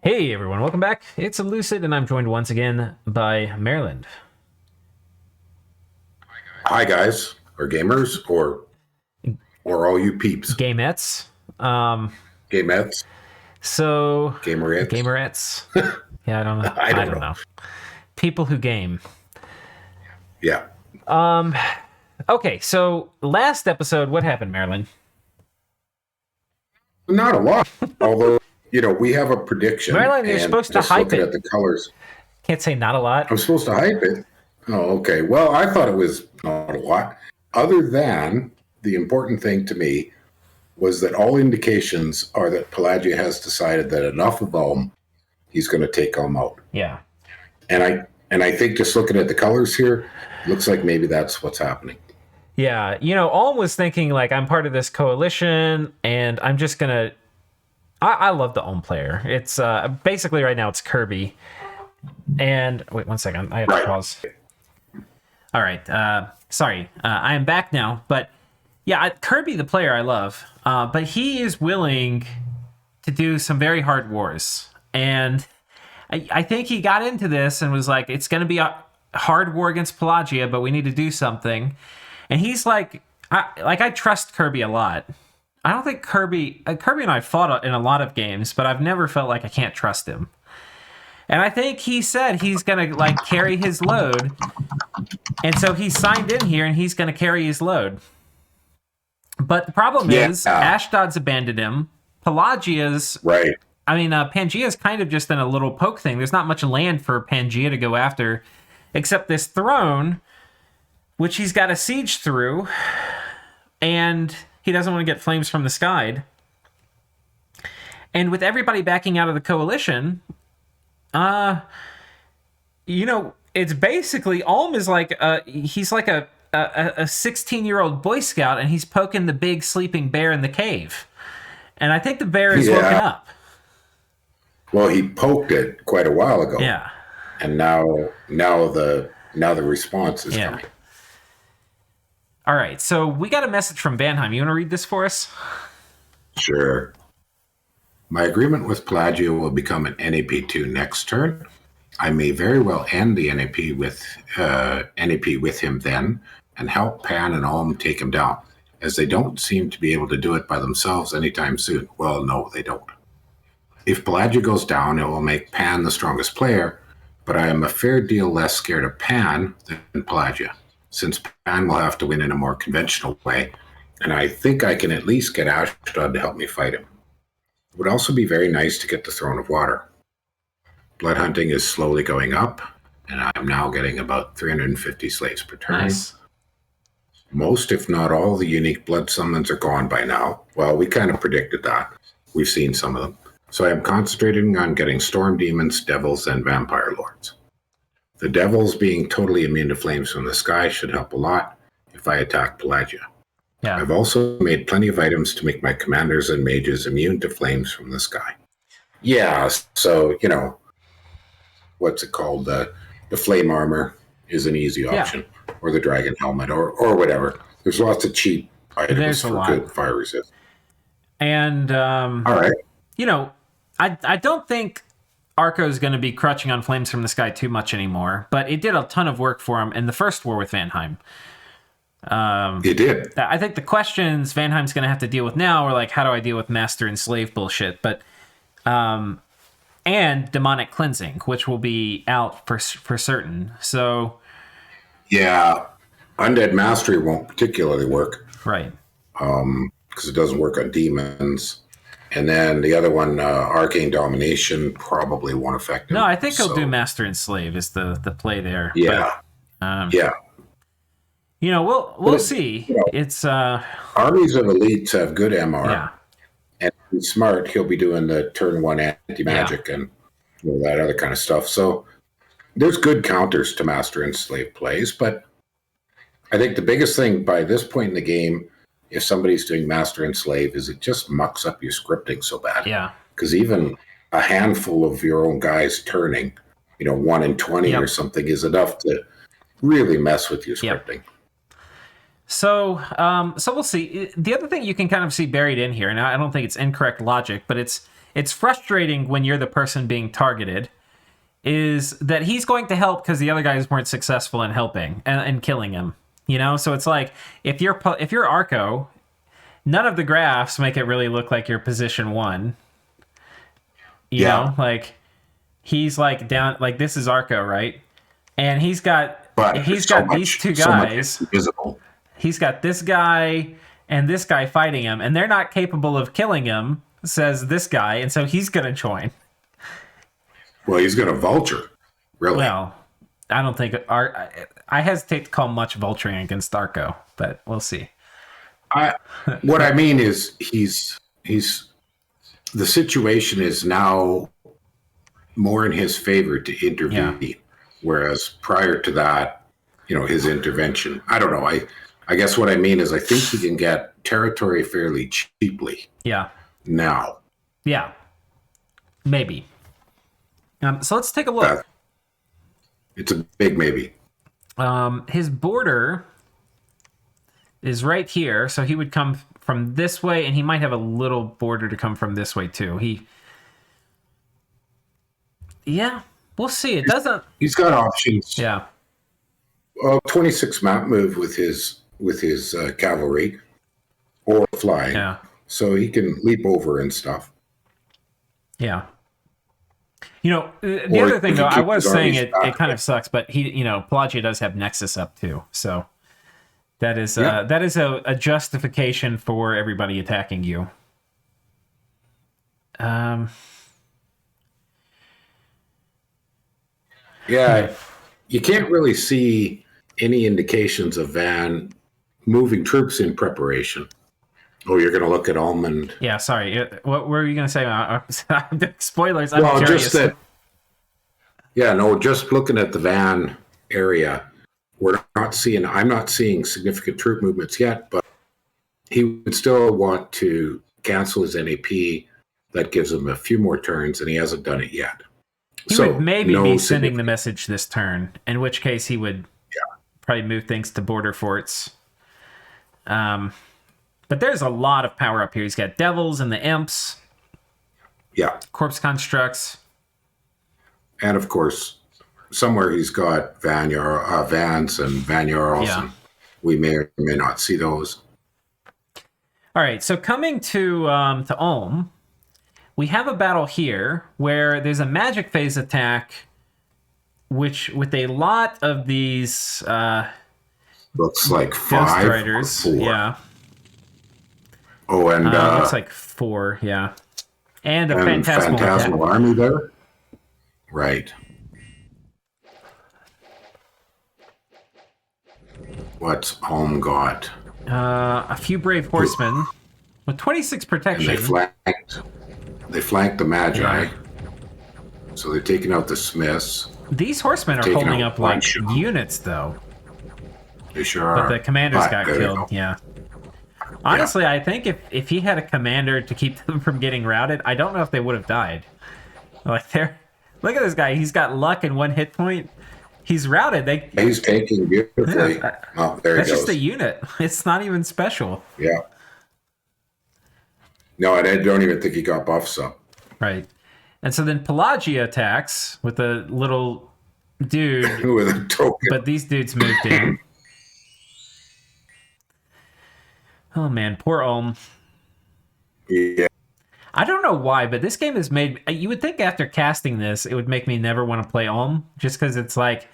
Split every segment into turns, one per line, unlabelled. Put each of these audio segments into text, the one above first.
Hey everyone, welcome back. It's Lucid, and I'm joined once again by Maryland.
Hi guys, or gamers, or all you peeps,
Gamettes. Um,
gamettes,
so
gamerettes.
Gamerettes. Yeah, I don't know.
I
I
don't
don't
know.
know. People who game.
Yeah,
Okay, so last episode, what happened, Maryland?
not a lot. Although we have a prediction,
Maryland, you're
and
supposed to
just
hype
looking
it.
at the colors,
Can't say not a lot.
I'm supposed to hype it. Oh, okay. Well, I thought it was not a lot. Other than the important thing to me was that all indications are that Pelagia has decided that enough of Ulm, he's going to take Ulm out.
Yeah.
And I think just looking at the colors here, looks like maybe that's what's happening.
Yeah, Alm was thinking, like, I'm part of this coalition, and I'm just gonna... I love the Ulm player. It's, basically right now it's Kirby. And, wait, 1 second, I have to pause. All right, sorry, I am back now, but yeah, Kirby, the player, I love, but he is willing to do some very hard wars, and I think he got into this and was like, it's going to be a hard war against Pelagia, but we need to do something, and he's like, I trust Kirby a lot. I don't think Kirby and I fought in a lot of games, but I've never felt like I can't trust him. And I think he said he's going to, like, carry his load. And so he signed in here, and he's going to carry his load. But the problem is, Ashdod's abandoned him. Pelagia's...
Right.
I mean, Pangaea's kind of just in a little poke thing. There's not much land for Pangaea to go after, except this throne, which he's got a siege through, and he doesn't want to get flames from the sky. And with everybody backing out of the coalition... it's basically Ulm is like he's like a 16-year-old Boy Scout, and he's poking the big sleeping bear in the cave. And I think the bear is woken up.
Well, he poked it quite a while ago.
Yeah.
And now the response is coming.
All right, so we got a message from Vanheim. You want to read this for us?
Sure. My agreement with Pelagia will become an NAP2 next turn. I may very well end the NAP with him then and help Pan and Ulm take him down, as they don't seem to be able to do it by themselves anytime soon. Well, no, they don't. If Pelagia goes down, it will make Pan the strongest player, but I am a fair deal less scared of Pan than Pelagia, since Pan will have to win in a more conventional way, and I think I can at least get Ashdod to help me fight him. It would also be very nice to get the Throne of Water. Blood hunting is slowly going up, and I'm now getting about 350 slaves per turn.
Nice.
Most, if not all, the unique blood summons are gone by now. Well, we kind of predicted that. We've seen some of them. So I am concentrating on getting storm demons, devils, and vampire lords. The devils being totally immune to flames from the sky should help a lot if I attack Pelagia.
Yeah.
I've also made plenty of items to make my commanders and mages immune to flames from the sky. Yeah, so, what's it called? The flame armor is an easy option. Yeah. Or the dragon helmet, or whatever. There's lots of cheap items for good fire resist.
And,
all right.
I don't think Arco's going to be crutching on flames from the sky too much anymore, but it did a ton of work for him in the first war with Vanheim.
It did.
I think the questions Vanheim's going to have to deal with now are like, how do I deal with master and slave bullshit? But, and demonic cleansing, which will be out for certain. So,
yeah, undead mastery won't particularly work,
right?
Because it doesn't work on demons. And then the other one, arcane domination, probably won't affect him.
No, I think he'll do master and slave is the play there.
Yeah,
but,
yeah.
We'll see. It's
armies of elites have good MR.
Yeah.
And if he's smart, he'll be doing the turn one anti-magic and that other kind of stuff. So there's good counters to master and slave plays, but I think the biggest thing by this point in the game, if somebody's doing master and slave, is it just mucks up your scripting so bad.
Yeah.
Because even a handful of your own guys turning, 1 in 20 or something is enough to really mess with your scripting.
Yep. So we'll see. The other thing you can kind of see buried in here, and I don't think it's incorrect logic, but it's it's frustrating when you're the person being targeted, is that he's going to help because the other guys weren't successful in helping and killing him. You know, so it's like if you're Arco, none of the graphs make it really look like you're position 1. You know, like he's like down, like this is Arco, right? And he's got these two guys. He's got this guy and this guy fighting him, and they're not capable of killing him, says this guy, and so he's gonna join.
Well, he's gonna vulture, really.
Well, I don't think I hesitate to call much vulturing against Arco, but we'll see.
What I mean is he's the situation is now more in his favor to intervene, whereas prior to that, you know, his intervention. I don't know. I guess what I mean is I think he can get territory fairly cheaply.
Yeah.
Now.
Yeah. Maybe. So let's take a look.
It's a big maybe.
His border is right here, so he would come from this way, and he might have a little border to come from this way too. Yeah, we'll see. It doesn't.
He's got options.
Yeah.
26 map move with his cavalry or flying.
Yeah.
So he can leap over and stuff.
Yeah. You know, the other thing though, I was saying it kind of sucks, but Pelagia does have Nexus up too, so that is a justification for everybody attacking you.
Yeah, you can't really see any indications of Van moving troops in preparation. Oh, you're going to look at Almond.
Yeah, sorry. What were you going to say? Spoilers. I'm
well,
curious.
Just that. Yeah, no. Just looking at the Van area, I'm not seeing significant troop movements yet. But he would still want to cancel his NAP. That gives him a few more turns, and he hasn't done it yet.
He would maybe be sending the message this turn. In which case, he would probably move things to border forts. But there's a lot of power up here. He's got devils and the imps.
Yeah.
Corpse constructs.
And of course, somewhere he's got Vans and Van Jarls.
Yeah.
And we may or may not see those.
All right. So coming to Ulm, we have a battle here where there's a magic phase attack, which with a lot of these
looks like
Ghost
5
Riders.
or 4.
Yeah.
Oh, and
looks like 4, yeah. And a phantasmal
army there. Right. What's Home got?
A few brave horsemen with 26 protection.
And they flanked the Magi. Yeah. So they're taking out the Smiths.
These horsemen are holding up like units, though.
They sure are.
But the commanders got killed. Yeah. Honestly, I think if he had a commander to keep them from getting routed, I don't know if they would have died. Like look at this guy. He's got luck and 1 hit point. He's routed.
He's taking beautifully.
Yeah.
Oh, there
That's
he goes.
just a unit. It's not even special.
Yeah. No, I don't even think he got buffs up.
Right. And so then Pelagia attacks with a little dude.
With a token.
But these dudes moved in. Oh man, poor Ulm.
Yeah.
I don't know why, but this game is made... You would think after casting this, it would make me never want to play Ulm, just because it's like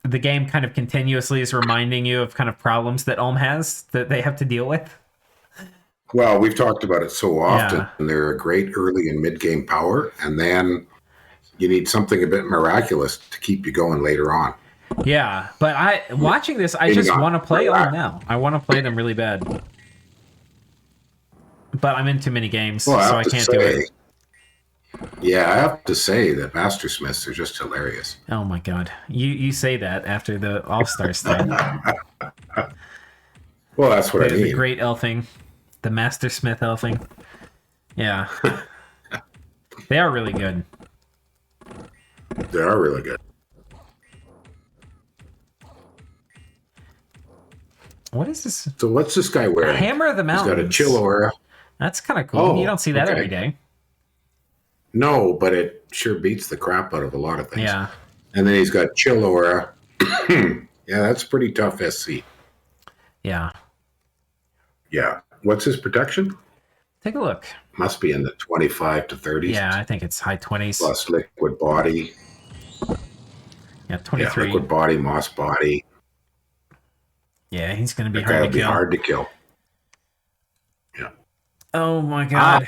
the game kind of continuously is reminding you of kind of problems that Ulm has that they have to deal with.
Well, we've talked about it so often. Yeah. And they're a great early and mid-game power, and then you need something a bit miraculous to keep you going later on.
Yeah, but watching this, I just want to play Ulm now. I want to play them really bad. But I'm in too many games, so I can't do it.
Yeah, I have to say that Master Smiths are just hilarious.
Oh my god. You say that after the All-Stars thing.
Well, that's what I mean.
The great elfing. The Master Smith elfing. Yeah. They are really good.
They are really good.
What is this?
So what's this guy wearing?
Hammer of the Mountains.
He's got a chill aura.
That's kind of cool. You don't see that every day.
No, but it sure beats the crap out of a lot of things.
Yeah.
And then he's got Chill Aura. Yeah, that's pretty tough SC.
Yeah.
Yeah. What's his protection?
Take a look.
Must be in the 25 to 30s.
Yeah, I think it's high 20s.
Plus liquid body.
Yeah, 23.
Yeah, liquid body, moss body.
Yeah, he's going to be
That guy
hard
would
to
be
kill.
hard to kill. Yeah.
Oh my god.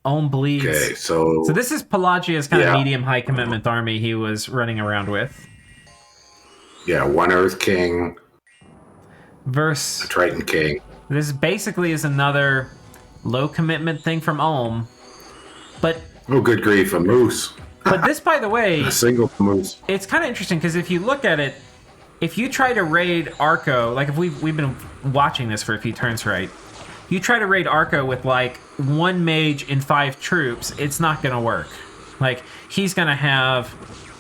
Ohm bleeds.
Okay, so
this is Pelagia's kind of medium-high commitment army he was running around with.
Yeah, one Earth King.
Versus
A Triton King.
This basically is another low commitment thing from Ohm. But
oh, good grief, a moose.
But this, by the way,
a single moose.
It's kind of interesting because if you look at it, if you try to raid Arco, like if we've been watching this for a few turns, right? You try to raid Arco with like 1 mage and 5 troops, it's not going to work. Like he's going to have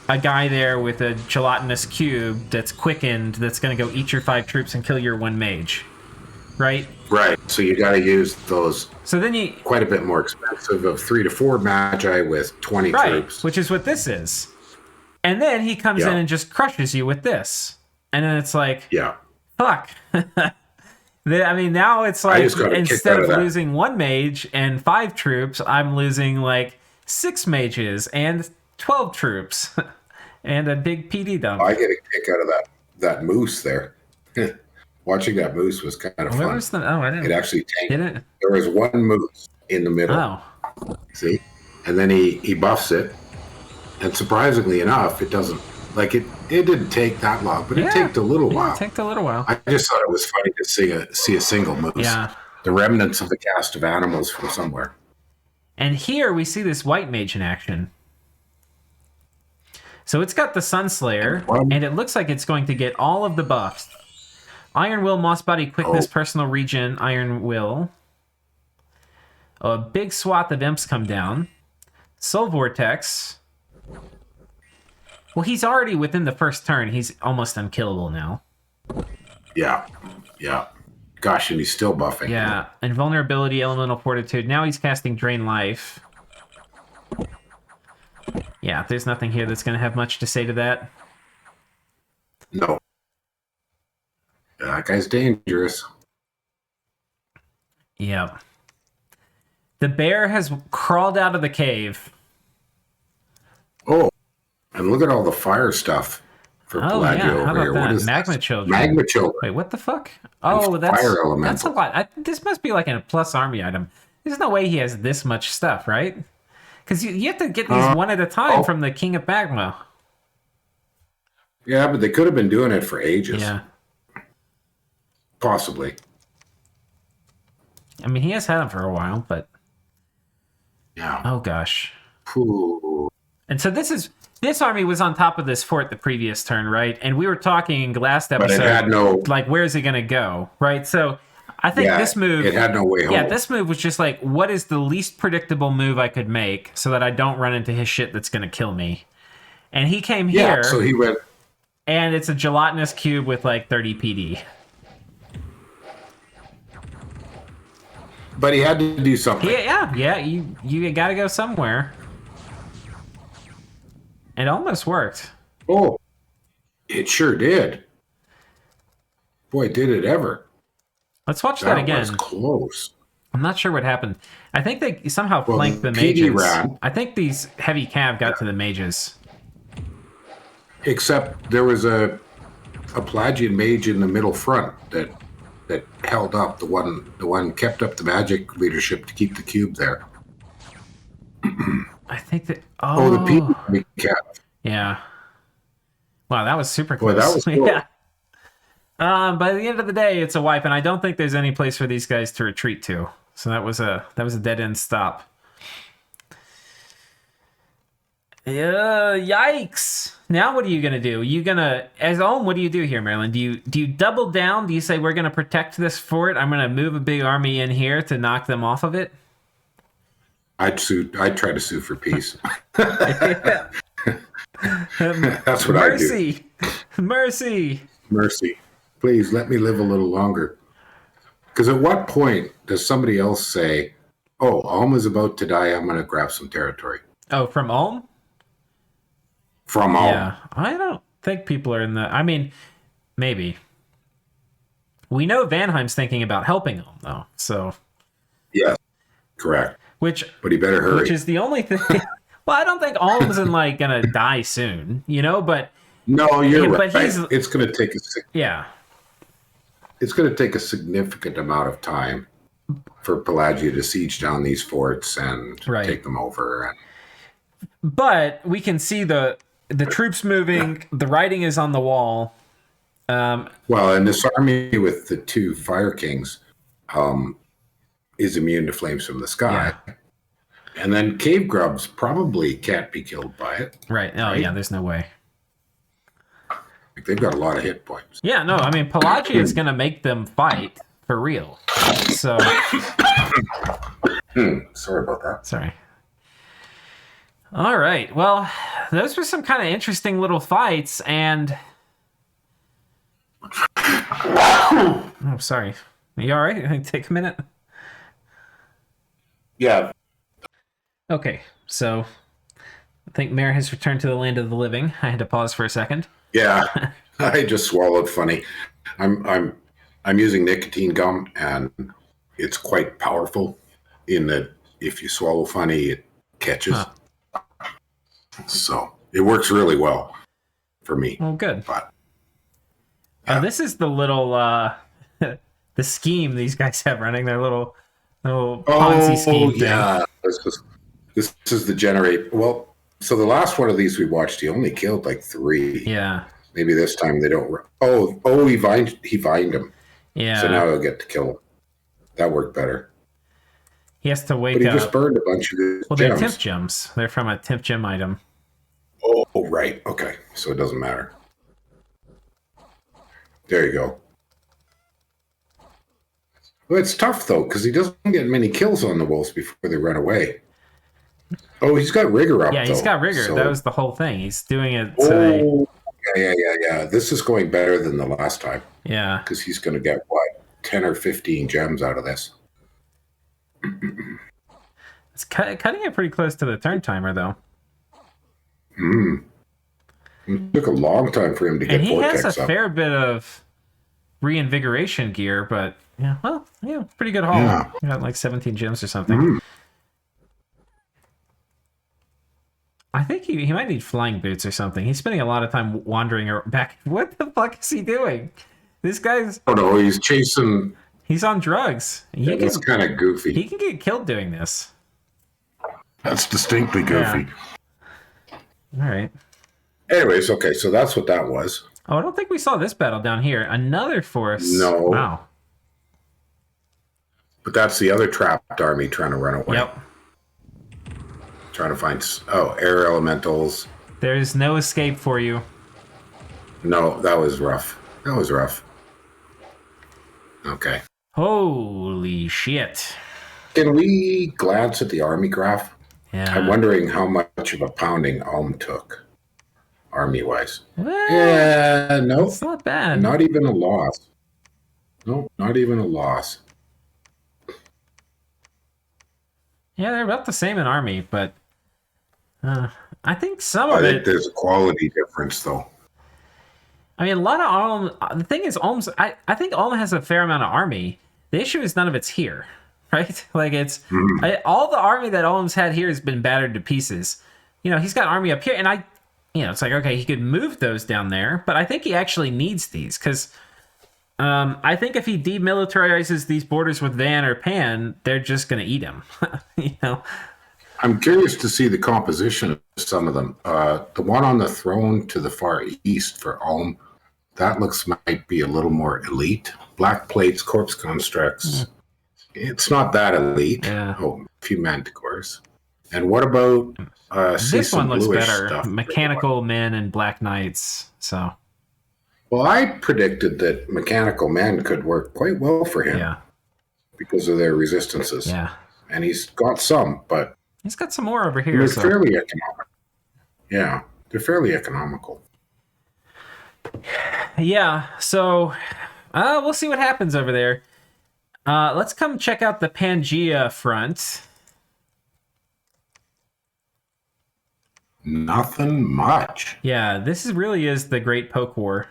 a guy there with a gelatinous cube that's quickened that's going to go eat your 5 troops and kill your 1 mage. Right?
Right. So you got to use those.
So then you
quite a bit more expensive of 3 to 4 magi with 20 troops,
which is what this is. And then he comes in and just crushes you with this, and then it's like, fuck. I mean, now it's like instead of losing 1 mage and 5 troops, I'm losing like 6 mages and 12 troops and a big PD dump.
I get a kick out of that moose there. Watching that moose was kind of fun.
I didn't.
It actually tanked.
Did it?
There was 1 moose in the middle.
Oh.
See? And then he buffs it. And surprisingly enough, it doesn't, like it didn't take that long, but it took a little while.
It took a little while.
I just thought it was funny to see a single moose.
Yeah.
The remnants of the cast of animals from somewhere.
And here we see this white mage in action. So it's got the Sunslayer, and it looks like it's going to get all of the buffs. Iron Will, Moss Body, Quickness, Personal Regen, Iron Will. A big swath of imps come down. Soul Vortex. Well, he's already within the first turn. He's almost unkillable now.
Yeah. Gosh, and he's still buffing.
Yeah, Invulnerability, Elemental Fortitude. Now he's casting Drain Life. Yeah, there's nothing here that's going to have much to say to that.
No. That guy's dangerous.
Yep. The bear has crawled out of the cave.
Oh, and look at all the fire stuff for Pelagia over here.
What
is
Magma
this?
Children.
Magma Children.
Wait, what the fuck? Oh, that's
fire elemental.
That's a lot. This must be like a plus army item. There's no way he has this much stuff, right? Because you have to get these one at a time from the King of Magma.
Yeah, but they could have been doing it for ages.
Yeah.
Possibly.
I mean, he has had them for a while, but...
Yeah.
Oh, gosh.
Ooh.
And so this army was on top of this fort the previous turn, right? And we were talking last episode,
but it had no...
like, where's he going to go, right? So I think this move...
it had no way home.
Yeah, this move was just like, what is the least predictable move I could make so that I don't run into his shit that's going to kill me? And he came here...
Yeah, so he went...
And it's a gelatinous cube with, like, 30 PD.
But he had to do something.
Yeah, you got to go somewhere. It almost worked.
Oh, it sure did. Boy, did it ever.
Let's watch that again.
That was close.
I'm not sure what happened. I think they somehow flanked the mages. I think these heavy cav got to the mages.
Except there was a Pelagian mage in the middle front that held up. The one kept up the magic leadership to keep the cube there.
I think that...
the people kept.
Yeah. Wow, that was super close.
Boy, that was cool.
Yeah. By the end of the day, it's a wipe, and I don't think there's any place for these guys to retreat to. So that was a dead end stop. Yikes! Now what are you gonna do? As Ohm, what do you do here, Marilyn? Do you double down? Do you say we're gonna protect this fort? I'm gonna move a big army in here to knock them off of it.
I'd try to sue for peace. That's what I do. Mercy. Please let me live a little longer. Because at what point does somebody else say, Oh, Ulm is about to die. I'm going to grab some territory.
Oh, from Ulm?
From Ulm.
Yeah, I don't think people are in the... I mean, maybe. We know Vanheim's thinking about helping Ulm, though, so...
Yes, correct.
Which,
but he better hurry.
Which is the only thing... Well, I don't think Ulm's like gonna die soon, but...
No, you're right.
But he's...
It's going to take
Yeah.
It's going to take a significant amount of time for Pelagia to siege down these forts and take them over.
But we can see the troops moving. The writing is on the wall.
Well, and this army with the 2 Fire Kings is immune to flames from the sky. Yeah. And then Cave Grubs probably can't be killed by it.
Right. Oh, yeah, there's no way.
They've got a lot of hit points.
Yeah, no, I mean, Pelagia is going to make them fight for real. So...
Sorry about that.
Sorry. All right. Well, those were some kind of interesting little fights, and... Oh, sorry. Are you all right? Take a minute.
Yeah.
Okay, so I think Mare has returned to the land of the living. I had to pause for a second.
Yeah, I just swallowed funny. I'm using nicotine gum, and it's quite powerful in that if you swallow funny, it catches. Huh. So it works really well for me.
Oh, good.
But
this is the little the scheme these guys have running, their little Ponzi scheme thing.
Yeah. This is the generate. Well, so the last one of these we watched, he only killed like 3.
Yeah.
Maybe this time they don't. He vined him.
Yeah.
So now he'll get to kill him. That worked better.
He has to wake
up. But he
up.
Just burned a bunch of his
gems. They're temp gems. They're from a temp gem item.
Oh, right. Okay. So it doesn't matter. There you go. Well, it's tough, though, because he doesn't get many kills on the wolves before they run away. Oh, he's got rigor up,
Yeah, he's got rigor.
So...
That was the whole thing. He's doing it
so Yeah. This is going better than the last time.
Yeah.
Because he's going to get, 10 or 15 gems out of this.
It's cutting it pretty close to the turn timer, though.
It took a long time for him to get
and he
Vortex
has a
up.
fair bit of reinvigoration gear, but pretty good haul.
Yeah.
He got like 17 gems or something. I think he might need flying boots or something. He's spending a lot of time wandering back. What the fuck is he doing? This guy's...
Oh, no, he's chasing...
He's on drugs.
That's kind of goofy.
He can get killed doing this.
That's distinctly goofy.
Yeah. All right.
Anyways, okay, so that's what that was.
Oh, I don't think we saw this battle down here. Another force.
No.
Wow.
But that's the other trapped army trying to run away.
Yep.
Trying to find... air elementals.
There's no escape for you.
No, that was rough. Okay.
Holy shit.
Can we glance at the army graph?
Yeah.
I'm wondering how much of a pounding Ulm took, army-wise.
Well,
yeah, no.
It's not bad.
Not even a loss. No, not even a loss.
Yeah, they're about the same in army, but I think some of it...
I think there's a quality difference, though.
I mean, a lot of Ulm... The thing is, I think Ulm has a fair amount of army. The issue is none of it's here, right? Like, it's... all the army that Ulm's had here has been battered to pieces. He's got army up here, and it's like, okay, he could move those down there, but I think he actually needs these, because I think if he demilitarizes these borders with Van or Pan, they're just going to eat him,
I'm curious to see the composition of some of them. The one on the throne to the far east for Ulm, that might be a little more elite. Black plates, corpse constructs. It's not that elite.
Yeah.
Oh, a few manticores. And what about
this one looks better.
Stuff
Mechanical men and black knights. So,
well, I predicted that mechanical men could work quite well for him.
Yeah. Because
of their resistances.
Yeah.
And he's got some, but
he's got some more over here.
They're fairly economical. Yeah, they're fairly economical.
Yeah, so we'll see what happens over there. Let's come check out the Pangaea front.
Nothing much.
Yeah, really is the Great Poke War,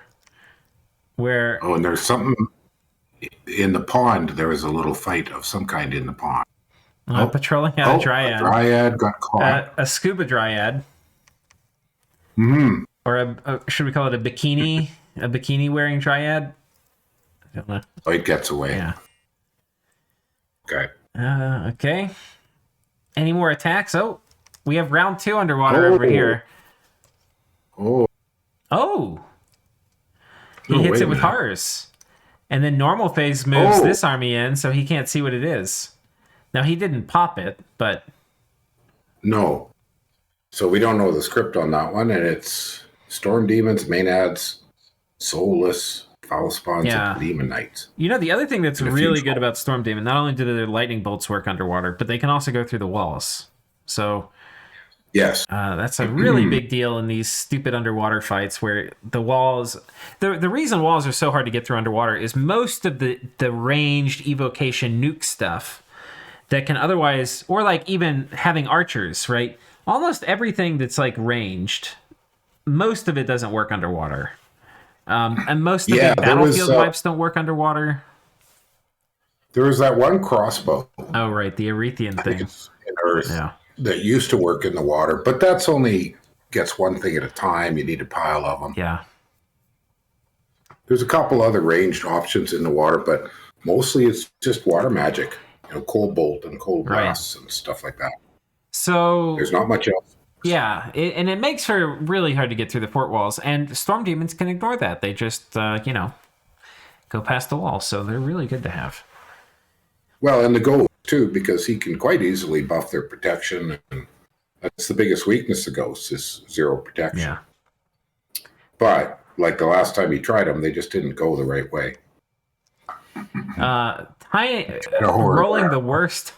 where
Oh, and there's something in the pond. There was a little fight of some kind in the pond.
patrolling out a
A
dryad,
dryad got caught.
a scuba dryad,
Hmm.
or should we call it a bikini wearing dryad? I don't know.
Oh, it gets away.
Yeah.
Okay.
Okay. Any more attacks? Oh, we have round 2 underwater over here.
Oh.
Oh. He hits
wait
it
a
with
minute.
Horus. And then normal phase moves
Oh.
this army in, so he can't see what it is. Now, he didn't pop it, but...
No. So we don't know the script on that one, and it's Storm Demons, Maenads, Soulless, Foul Spawns,
Yeah.
and Demon Knights.
You know, the other thing that's
And a
really
few
good about Storm Demon, not only do their lightning bolts work underwater, but they can also go through the walls. So
Yes.
that's a really big deal in these stupid underwater fights where the walls... The reason walls are so hard to get through underwater is most of the ranged evocation nuke stuff that can otherwise... Or like even having archers, right? Almost everything that's like ranged, most of it doesn't work underwater. And most of the big battlefield wipes don't work underwater.
There was that one crossbow.
Oh, right, the Arethian thing.
It's in Earth
Yeah.
that used to work in the water, but that's only gets one thing at a time. You need a pile of them.
Yeah.
There's a couple other ranged options in the water, but mostly it's just water magic. Cold bolt and cold blast and stuff like that.
So
There's not much else.
yeah, and it makes her really hard to get through the fort walls, and Storm Demons can ignore that. They just, go past the wall, so they're really good to have.
Well, and the ghost too, because he can quite easily buff their protection, and that's the biggest weakness of ghosts is 0 protection.
Yeah.
But like the last time he tried them, they just didn't go the right way.
Rolling the worst.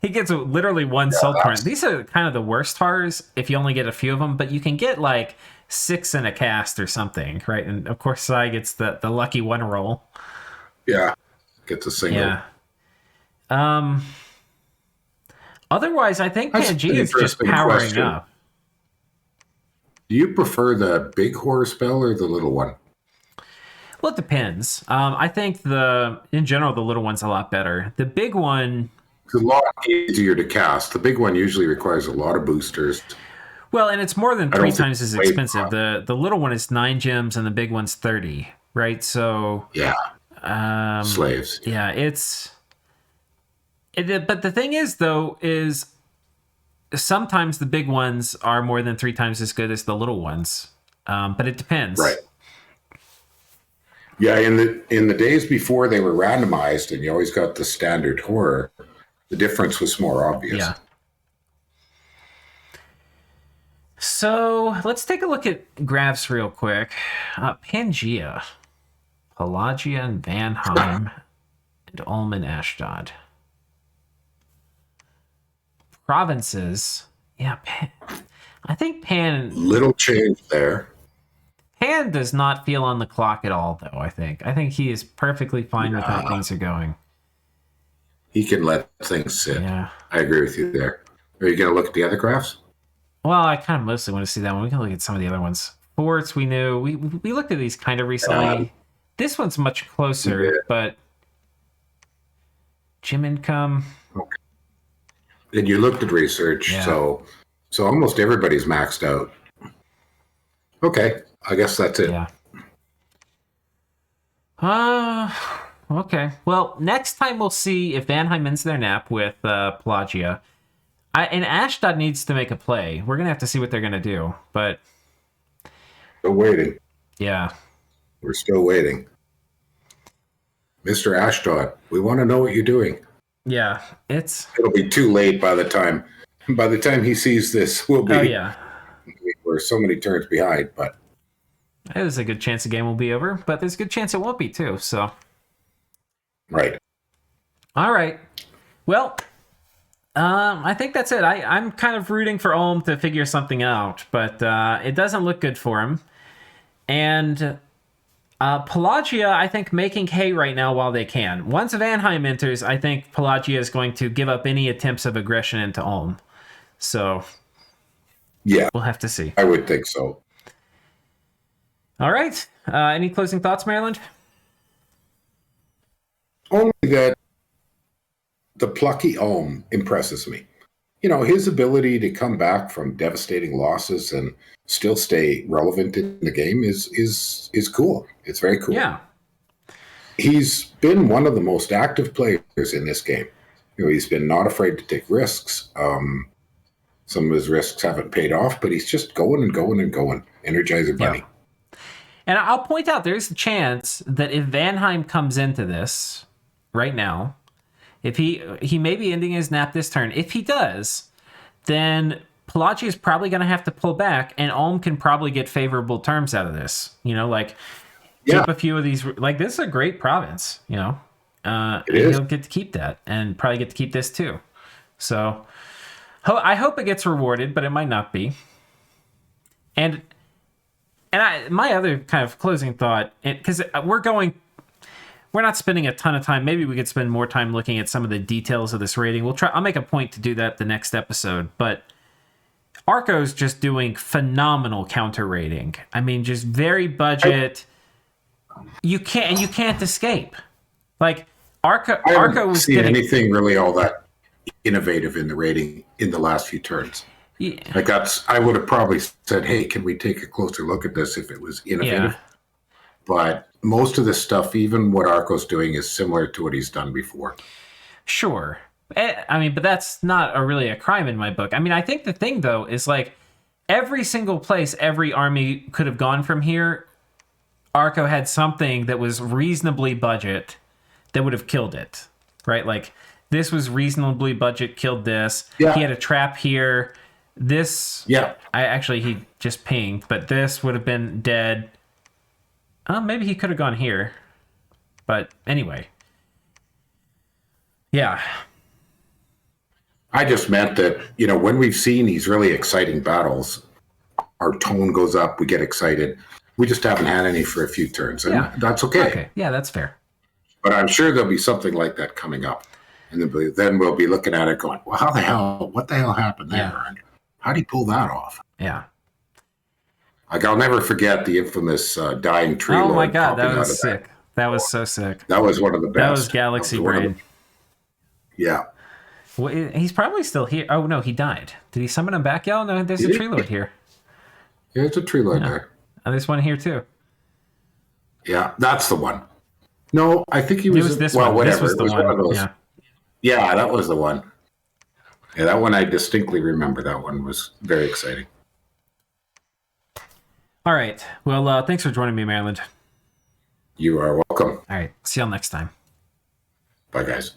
He gets literally one soul torrent. These are kind of the worst horrors if you only get a few of them, but you can get like 6 in a cast or something, right? And of course, Sai gets the lucky one roll.
Yeah, gets a single.
Yeah. Otherwise, I think
That's
Pangaea
an
is just
interesting
powering
question.
up.
Do you prefer the big horror spell or the little one?
Well, it depends. I think in general, the little one's a lot better. The big one...
It's a lot easier to cast. The big one usually requires a lot of boosters.
Well, and it's more than 3 times as expensive.
Wait,
The little one is 9 gems and the big one's 30, right? So...
Yeah. Slaves.
Yeah, but the thing is, though, is sometimes the big ones are more than 3 times as good as the little ones. But it depends.
Right. Yeah, in the days before they were randomized and you always got the standard horror, the difference was more obvious.
Yeah. So let's take a look at graphs real quick. Pangaea, Pelagia, and Vanheim, and Ulm and Ashdod. Provinces. Yeah, I think Pan...
Little change there.
Pan does not feel on the clock at all, though, I think. I think he is perfectly fine with how things are going.
He can let things sit.
Yeah.
I agree with you there. Are you going to look at the other graphs?
Well, I kind of mostly want to see that one. We can look at some of the other ones. Forts, we knew. We looked at these kind of recently. This one's much closer, but... Gym income...
Okay. And you looked at research, so almost everybody's maxed out. Okay, I guess that's it.
Yeah. Okay. Well, next time we'll see if Vanheim ends their nap with Pelagia. And Ashdod needs to make a play. We're going to have to see what they're going to do. But...
Still waiting.
Yeah.
We're still waiting. Mr. Ashdod, we want to know what you're doing.
Yeah,
It'll be too late by the time he sees this. We'll be...
Oh, yeah.
We're so many turns behind, but...
There's a good chance the game will be over, but there's a good chance it won't be, too, so...
Right.
All right. Well, I think that's it. I'm kind of rooting for Ulm to figure something out, but it doesn't look good for him. And Pelagia, I think, making hay right now while they can. Once Vanheim enters, I think Pelagia is going to give up any attempts of aggression into Ulm. So...
Yeah,
We'll have to see.
I would think so.
All right. Any closing thoughts, Maryland?
Only that the plucky Ohm impresses me. His ability to come back from devastating losses and still stay relevant in the game is cool. It's very cool.
Yeah.
He's been one of the most active players in this game. He's been not afraid to take risks. Some of his risks haven't paid off, but he's just going and going and going. Energizer Bunny.
Yeah. And I'll point out there's a chance that if Vanheim comes into this right now, if he may be ending his nap this turn. If he does, then Pelagia is probably going to have to pull back, and Ulm can probably get favorable terms out of this. Keep a few of these. Like, this is a great province,
It is.
He'll get to keep that, and probably get to keep this too. So I hope it gets rewarded, but it might not be. And my other kind of closing thought, because we're not spending a ton of time. Maybe we could spend more time looking at some of the details of this rating. I'll make a point to do that the next episode. But Arco's just doing phenomenal counter rating. I mean, just very budget. You can't escape. Like Arco was
getting anything really all that innovative in the rating in the last few turns.
Yeah.
Like I would have probably said, "Hey, can we take a closer look at this if it was innovative?"
Yeah.
But most of this stuff, even what Arco's doing, is similar to what he's done before.
Sure. But that's not really a crime in my book. I mean, I think the thing, though, is like every single place every army could have gone from here, Arco had something that was reasonably budget that would have killed it, right? Like, this was reasonably budget, killed this.
Yeah.
He had a trap here. This...
Yeah.
He just pinged, but this would have been dead. Maybe he could have gone here. But anyway. Yeah.
I just meant that, when we've seen these really exciting battles, our tone goes up, we get excited. We just haven't had any for a few turns, and that's okay.
Okay, yeah, that's fair.
But I'm sure there'll be something like that coming up. And then we'll be looking at it going, well, what the hell happened there?
Yeah.
And how did he pull that off?
Yeah.
Like, I'll never forget the infamous dying tree lord.
Oh my God, that
popping out
was
of
sick. That was so sick.
That was one of the best.
That was Galaxy Brain.
Yeah.
Well, he's probably still here. Oh, no, he died. Did he summon him back, y'all? No, there's a tree lord here.
Yeah, it's a tree lord there.
And there's one here, too.
Yeah, that's the one. No, I think he was...
It was this
well,
one.
whatever.
This was
it
the
was
one.
of those.
Yeah.
Yeah, that was the one. Yeah, that one I distinctly remember. That one was very exciting.
All right. Well, thanks for joining me, Maryland.
You are welcome.
All right. See y'all next time.
Bye, guys.